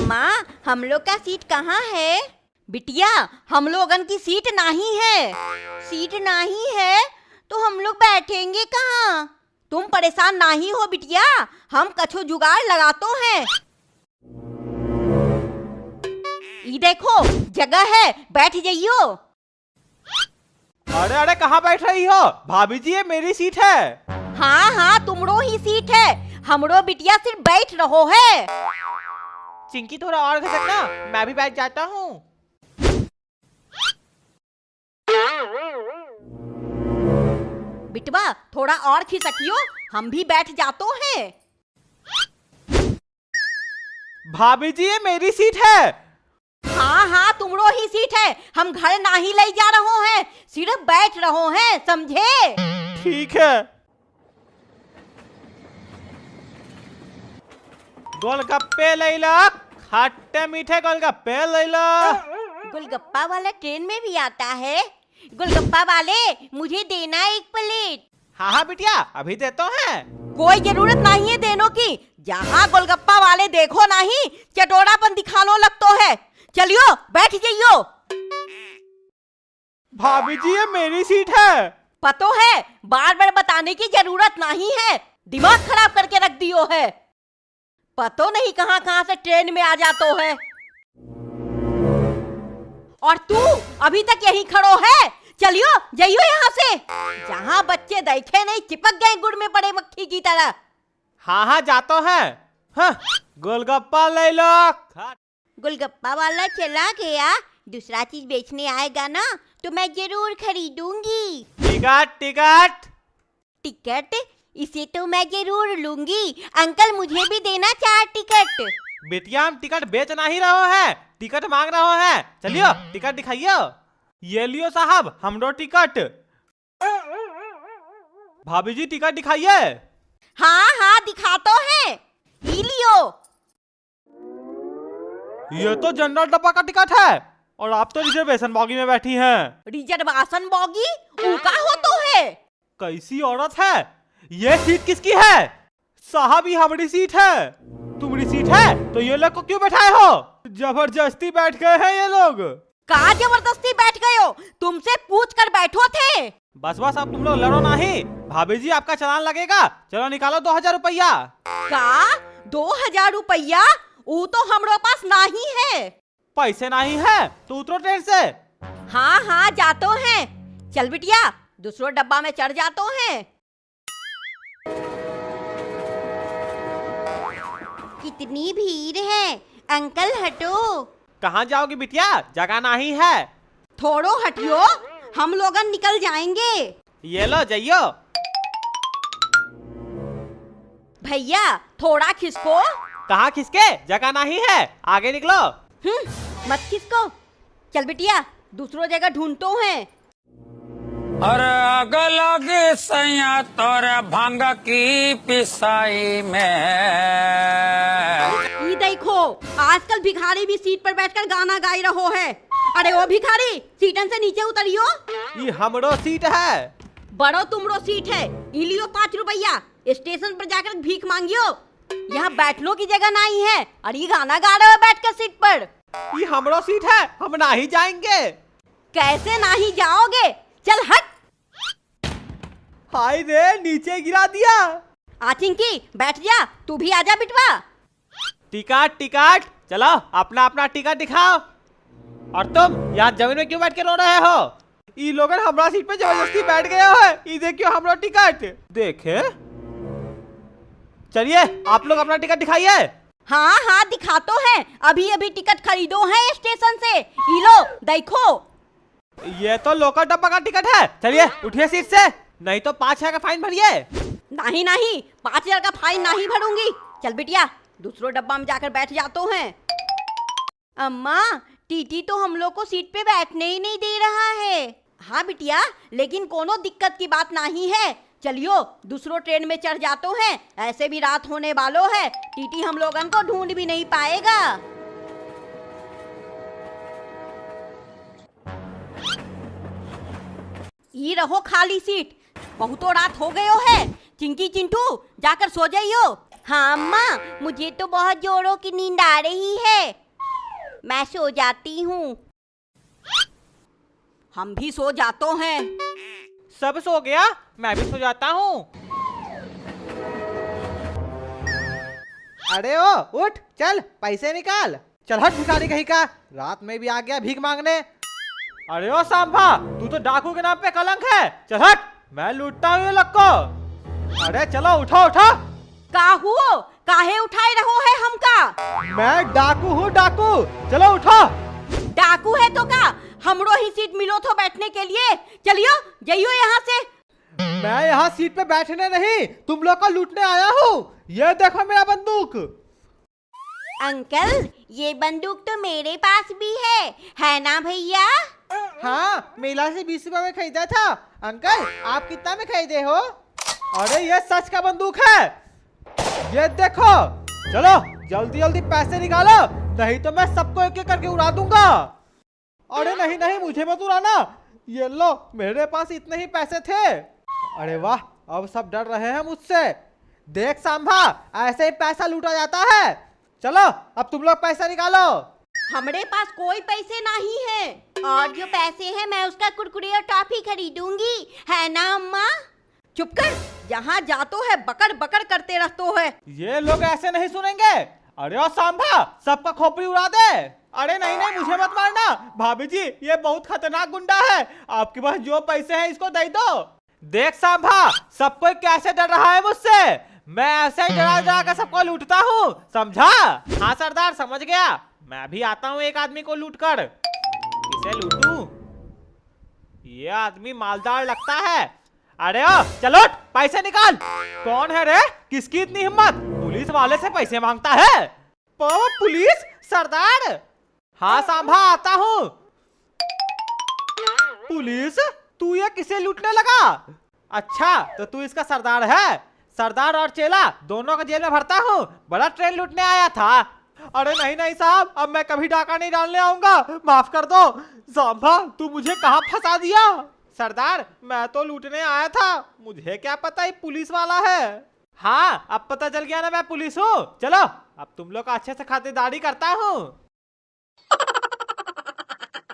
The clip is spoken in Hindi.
अम्मा, हम लोग का सीट कहाँ है? बिटिया, हम लोगन की सीट नहीं है। सीट नहीं है तो हम लोग बैठेंगे कहाँ? तुम परेशान नहीं हो बिटिया, हम कछो जुगाड़ लगातो हैं। ये देखो जगह है, बैठ जाइयो। अरे अरे कहाँ बैठ रही हो भाभी जी, ये मेरी सीट है। हाँ हाँ, तुमरो ही सीट है, हमरो बिटिया सिर्फ बैठ रहो है। चिंकी थोड़ा और खिसकना, मैं भी बैठ जाता हूँ। बिटवा थोड़ा और खिसकियो, हम भी बैठ जातो हैं। भाभी जी ये मेरी सीट है। हाँ हाँ, तुमरो ही सीट है, हम घर नहीं ले जा रहो हैं, सिर्फ बैठ रहो हैं, समझे? ठीक है। गोलगप्पे ले लो, खट्टे मीठे गोलगप्पे ले लो। गोलगप्पा वाला ट्रेन में भी आता है? गोलगप्पा वाले, मुझे देना एक प्लेट। हाँ हाँ बिटिया, अभी देते हैं। कोई जरूरत नहीं है देने की, जहाँ गोलगप्पा वाले देखो नहीं, चटोरापन दिखानो लगतो है। चलियो बैठ जाइयो। भाभी जी ये मेरी सीट है। पतो है, बार बार बताने की जरूरत नहीं है, दिमाग खराब करके रख दियो है। पतो नहीं कहाँ कहाँ से ट्रेन में आ जातो है। और तू अभी तक यहीं खड़ो है? चलियो जाइयो यहाँ से, जहाँ बच्चे देखे नहीं चिपक गए गुड़ में पड़े मक्खी की तरह। हाँ हाँ जातो है। हाँ, गोलगप्पा ले लो। गोलगप्पा वाला चला गया, दूसरा चीज बेचने आएगा ना तो मैं जरूर खरीदूंगी। Ticket ticket. टिकट? इसे तो मैं जरूर लूंगी। अंकल मुझे भी देना 4 टिकट। बेटिया हम टिकट बेच नहीं रहे हैं, टिकट मांग रहे हैं। चलियो टिकट दिखाइयो। ये लियो साहब हमरो टिकट। भाभी जी टिकट दिखाइए। हाँ हाँ दिखा तो है, ही लियो। ये तो जनरल डब्बा का टिकट है और आप तो रिजर्वेशन बॉगी में बैठी हैं। रिजर्वेशन बॉगी उनका हो तो है। कैसी औरत है, ये सीट किसकी है? साहब ये हमारी सीट है। तुम्हारी सीट है तो ये लोग को क्यों बैठाए हो? जबरदस्ती बैठ गए हैं ये लोग। कहाँ जबरदस्ती बैठ गए हो? तुमसे पूछ कर बैठो थे। बस बस अब तुम लोग लड़ो नहीं। भाभी जी आपका चालान लगेगा, चलो निकालो 2000 रुपया। का 2000 रुपया? वो तो हमारे पास नहीं है। पैसे नहीं है तो उतरो ट्रेन से। हाँ हाँ जातो हैं। चल बिटिया दूसरो डब्बा में चढ़ जातो हैं। कितनी भीड़ है, अंकल हटो। कहाँ जाओगी बिटिया, जगह नहीं है। थोड़ो हटियो, हम लोगन निकल जाएंगे। ये लो जाइयो। भैया थोड़ा खिसको। कहाँ खिसके, जगह नहीं है, आगे निकलो। मत खिसको। चल बिटिया दूसरो जगह ढूंढतो हैं। अरे आग लगे सैया तोरा भांग की पिसाई में। ये देखो आजकल भिखारी भी सीट पर बैठकर गाना गाई रहो है। अरे ओ भिखारी, सीटन से नीचे उतरियो। ये हमरो सीट है। बड़ो तुमरो सीट है, इलियो 5 रुपया, स्टेशन पर जाकर भीख मांगियो। यहाँ बैठने की जगह नहीं है और ये गाना गा रहे हो बैठकर सीट पर। ये हमरो सीट है, हम नहीं जाएंगे। कैसे नहीं जाओगे? चल हट। हाय रे, नीचे गिरा दिया। आचिंकी बैठ जा, तू भी आजा बिटवा। टिकट टिकट, चलो अपना अपना टिकट दिखाओ। और तुम यहाँ जमीन में क्यों बैठ के रो रहे हो? ये लोग हमारा सीट पे जबरदस्ती बैठ गए हो। ये देखियो हमारा टिकट देखे। चलिए आप लोग अपना टिकट दिखाइए। हाँ हाँ दिखा तो है, अभी अभी टिकट खरीदो है स्टेशन से। ये लो देखो। ये तो लोकल डब्बा का टिकट है। चलिए उठिए सीट से, नहीं तो 5000 का फाइन भरिए। नहीं नहीं, 5000 का फाइन नहीं भरूंगी। चल बिटिया दूसरो डब्बा में जाकर बैठ जातो हैं। अम्मा टीटी तो हम लोग को सीट पे बैठने ही नहीं दे रहा है। हाँ बिटिया, लेकिन कोनो दिक्कत की बात नहीं है। चलियो दूसरो ट्रेन में चढ़ जातो हैं, ऐसे भी रात होने वालो है, टीटी हम लोगन को ढूंढ भी नहीं पाएगा। ये रहो खाली सीट, बहुतो रात हो गयो है। चिंकी चिंटू जाकर सो जाइयो। हाँ अम्मा, मुझे तो बहुत जोरों की नींद आ रही है, मैं सो जाती हूँ। हम भी सो जाते हैं। सब सो गया, मैं भी सो जाता हूँ। अरे ओ उठ, चल पैसे निकाल। चल हट भिखारी कहीं का, रात में भी आ गया भीख मांगने। अरे ओ सांभा, तू तो डाकू के नाम पे कलंक है। चल हट, मैं लूटता हूँ ये लोग को। अरे चलो उठो उठो। का हुओ, काहे उठाए रहो है हमका? मैं डाकू हूँ डाकू, चलो उठो। डाकू है तो का, हमरो ही सीट मिलो तो बैठने के लिए। चलियो जाइयो यहाँ से। मैं यहाँ सीट पे बैठने नहीं, तुम लोग को लूटने आया हूँ। ये देखो मेरा बंदूक। अंकल, ये बंदूक तो मेरे पास भी है ना भैया? हाँ, मेला से 20 रुपए में खरीदा था। अंकल आप कितना में खरीदे हो? अरे ये सच का बंदूक है, ये देखो। चलो जल्दी जल्दी पैसे निकालो, नहीं तो मैं सबको एक एक करके उड़ा दूंगा। अरे नहीं नहीं, मुझे मत उड़ाना। ये लो, मेरे पास इतने ही पैसे थे। अरे वाह, अब सब डर रहे हैं मुझसे। देख सांभा, ऐसे ही पैसा लूटा जाता है। चलो अब तुम लोग पैसा निकालो। हमारे पास कोई पैसे नहीं है, और जो पैसे हैं मैं उसका कुरकुरे और टॉफी खरीदूंगी, है ना अम्मा? चुप कर, जहाँ जातो है बकड़ बकड़ करते रहतो है। ये लोग ऐसे नहीं सुनेंगे। अरे ओ सांभा, सबका खोपड़ी उड़ा दे। अरे नहीं नहीं, मुझे मत मारना। भाभी जी, ये बहुत खतरनाक गुंडा है, आपके पास जो पैसे हैं इसको दे दो। देख सांभा, सब कोई कैसे डर रहा है मुझसे। मैं ऐसे ही डरा डरा कर सबको लूटता हूँ, समझा? हाँ सरदार, समझ गया। मैं भी आता हूँ एक आदमी को लूट कर। किसे लूटूं? ये आदमी मालदार लगता है। अरे ओ चलो, पैसे निकाल। कौन है रे, किसकी इतनी हिम्मत, पुलिस वाले से पैसे मांगता है? पुलिस सरदार? हाँ सांभा, आता हूँ। पुलिस, तू ये किसे लूटने लगा? अच्छा, तो तू इसका सरदार है। सरदार और चेला दोनों को जेल में भरता हूँ, बड़ा ट्रेन लूटने आया था। अरे नहीं नहीं साहब, अब मैं कभी डाका नहीं डालने आऊंगा, माफ कर दो। सांभा, तू मुझे कहाँ फंसा दिया? सरदार, मैं तो लूटने आया था, मुझे क्या पता ये पुलिस वाला है। हाँ, अब पता चल गया ना मैं पुलिस हूँ। चलो अब तुम लोग का अच्छे से खातिरदारी करता हूँ।